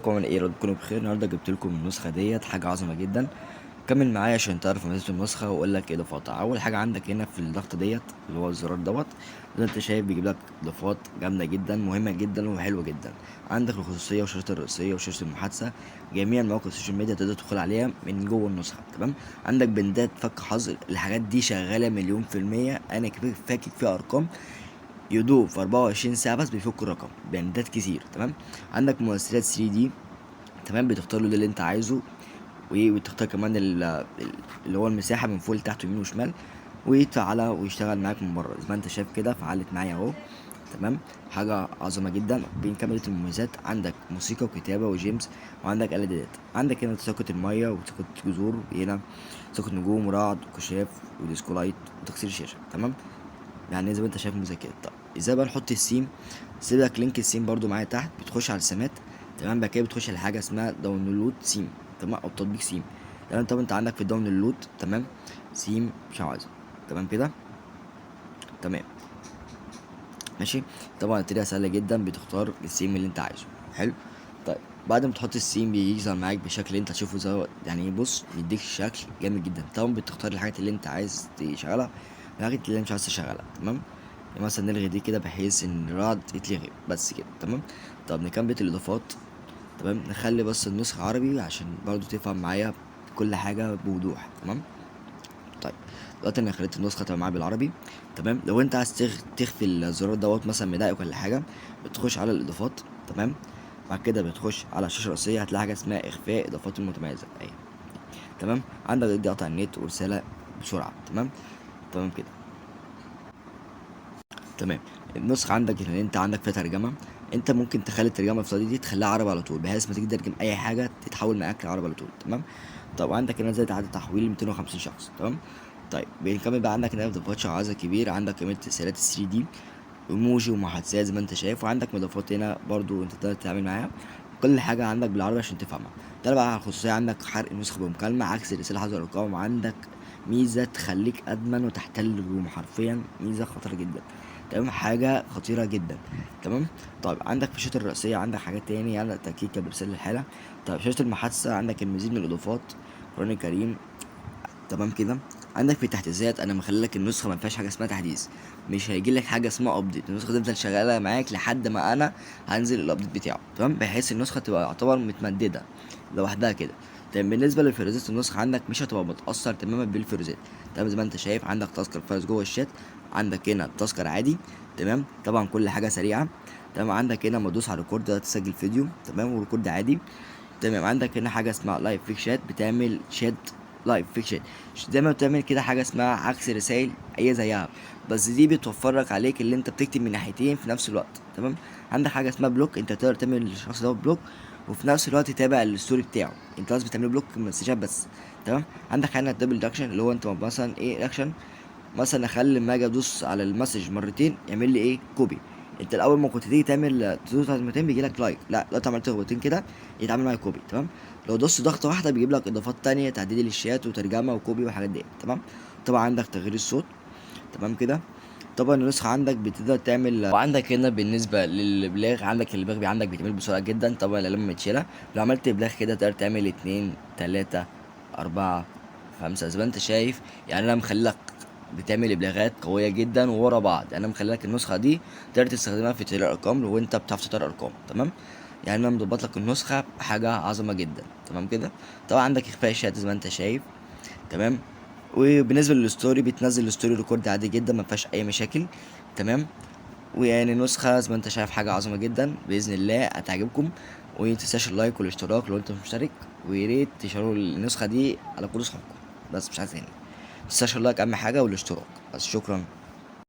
ازيكم عامل ايه؟ يا رب تكونوا بخير. النهارده جبت لكم النسخه ديت حاجه عظمه جدا. كمل معايا عشان تعرف ميزه النسخه واقول لك ايه اضافاتها. اول حاجه عندك هنا في الضغط ديت اللي هو الزرار دوت، زي ما انت شايف بيجيب لك اضافات جامده جدا مهمه جدا وحلوه جدا. عندك الخصوصيه وشاشه الرئيسيه وشاشه المحادثه، جميع مواقع السوشيال ميديا تقدر تدخل عليها من جوه النسخه. تمام. عندك بندات فك حظر، الحاجات دي شغاله مليون في الميه، انا فاكك فيها ارقام يدوب في 24 ساعة بس بيفك الرقم، باندات كتير. تمام. عندك مؤثرات 3D، تمام، بتختار له اللي انت عايزه، وتختار كمان اللي هو المساحة من فوق لتحت ويمين وشمال، وتعالى ويشتغل معاك من بره زي ما انت شايف كده. فعلت معايا اهو. تمام. حاجة عظمة جدا. بين كاميرا المميزات عندك موسيقى وكتابة وجيمز، وعندك اعدادات. عندك هنا ساقط المية وساقط جذور، هنا ساقط نجوم ورعد وكشاف وديسكو لايت وتكسير الشاشة. تمام. يعني زي ما انت شايف مذاكرة. طب ازاي بقى نحط السيم؟ سيب لك لينك السيم برضو معايا تحت، بتخش على السمات. تمام. بعد كده بتخش على حاجه اسمها داونلود سيم، تمام، او تطبيق سيم. تمام. طب انت عندك في الداونلود، تمام، سيم مش عاوزه. تمام كده. تمام. ماشي. طبعا الطريقه سهله جدا، بتختار السيم اللي انت عايزه. حلو. طيب بعد ما تحط السيم بيظهر معاك بشكل اللي انت تشوفه، زي يعني بص بيديك شكل جامد جدا. طبعا بتختار الحاجات اللي انت عايز تشغلها والحاجات اللي انت مش عايز تشغلها. تمام. يعني مثلا نلغي دي كده بحيث ان الرعد يتلغي بس كده. تمام. طب نكمل الاضافات. تمام. نخلي بس النسخة عربي عشان برضو تفهم معايا كل حاجة بوضوح. تمام. طيب دلوقتي انا خليت النسخة تبقى معايا بالعربي. تمام. لو انت عايز تخفي الزرار دوت مثلا مضايقك ولا حاجة، بتخش على الاضافات. تمام. بعد كده بتخش على الشاشة الرئيسية، هتلاقي حاجة اسمها اخفاء اضافات المتميزة اهي. تمام. عندك دي قطع النت ورسالة بسرعة. تمام. تمام كده. تمام. النسخة عندك اللي انت عندك فيها ترجمة، انت ممكن تخلي الترجمة الافتراضية دي تخليها عربي على طول، بحيث ما تيجي تترجم اي حاجة تتحول معاك لعربي على طول. تمام. طب عندك هنا زي عدد تحويل 250 شخص. تمام. طيب بنكمل بقى. عندك هنا اضافات شعارة كبير، عندك كمان تسهيلات 3 دي، ايموجي ومحادثات زي ما انت شايف، وعندك مضافات هنا برضو انت تقدر تتعامل معاها. كل حاجة عندك بالعربي عشان تفهمها. ده بقى على الخصوصية، عندك حرق النسخة بمكالمة عكس الرسالة حظر الأرقام، وعندك ميزة تخليك أدمن وتحتل الروم، حرفيا ميزة خطيرة جدا. تمام. حاجة خطيرة جدا. تمام. طيب عندك في الشاشة الرئيسية عندك حاجات تاني، عندك تأكيد برسالة الحالة. طيب شاشة المحادثة عندك المزيد من الإضافات، قرآن الكريم. تمام كده. عندك في التحديثات انا مخلي لك النسخه ما فيهاش حاجه اسمها تحديث، مش هيجي لك حاجه اسمها ابديت. النسخه تفضل شغاله معاك لحد ما انا هنزل الابديت بتاعه. تمام. بحيث النسخه تبقى يعتبر متمدده لوحدها كده. طيب بالنسبه للفيروزات، النسخه عندك مش هتبقى متاثر تماما بالفيروزات. تمام. زي ما انت شايف عندك تذكر فايز جوه الشات، عندك هنا تذكر عادي. تمام. طبعا كل حاجه سريعه. تمام. عندك هنا ما تدوس على ريكورد ده تسجل فيديو. تمام. وريكورد عادي. تمام. عندك هنا حاجه اسمها لايف فيك شات، بتعمل شات لايف فيك شات زي ما بتعمل كده. حاجه اسمها عكس رسائل، هي زيها، بس دي بتوفر لك عليك اللي انت بتكتب من ناحيتين في نفس الوقت. تمام. عندك حاجه اسمها بلوك، انت تقدر تعمل للشخص ده بلوك وفي نفس الوقت تتابع الستوري بتاعه. انت بس بتعمل بلوك مسجات بس. تمام. عندك هنا الدبل اكشن، اللي هو انت مثلا ايه اكشن، مثلا اخلي لما اجي ادوس على المسج مرتين يعمل لي ايه كوبي. انت الاول ما كنت تيجي تعمل تدوس على مرتين بيجي لك لايك، لا لو انت عملت خطوتين كده يتعمل معاك كوبي. تمام. لو دوست ضغطه واحده بيجيب لك اضافات تانية، تعديل الشات وترجمه وكوبي وحاجات دي. تمام. طبعا عندك تغيير الصوت. تمام كده. طبعا النسخة عندك بتقدر تعمل، وعندك هنا بالنسبة للإبلاغ عندك الإبلاغ عندك بيتعمل بسرعة جدا. طبعا العلامة متشالة، لو عملت إبلاغ كده تقدر تعمل اتنين تلاتة أربعة خمسة زي ما أنت شايف. يعني أنا مخليلك بتعمل إبلاغات قوية جدا وورا بعض. يعني أنا مخليلك النسخة دي تقدر تستخدمها في تغيير الأرقام لو أنت بتعرف تختار أرقام. تمام. يعني أنا مضبط لك النسخة حاجة عظمة جدا. تمام كده. طبعا عندك إخفاء الشات زي ما أنت شايف. تمام. وبالنسبه للستوري بتنزل الستوري ريكورد عادي جدا ما فيهاش اي مشاكل. تمام. ويعني نسخه زي ما انت شايف حاجه عظمه جدا، باذن الله هتعجبكم. ومتنساش اللايك والاشتراك لو انت مش مشترك، ويا ريت تشيروا النسخه دي على كل اصحابكم. بس مش عايز تاني، متنساش اللايك اهم حاجه والاشتراك بس. شكرا.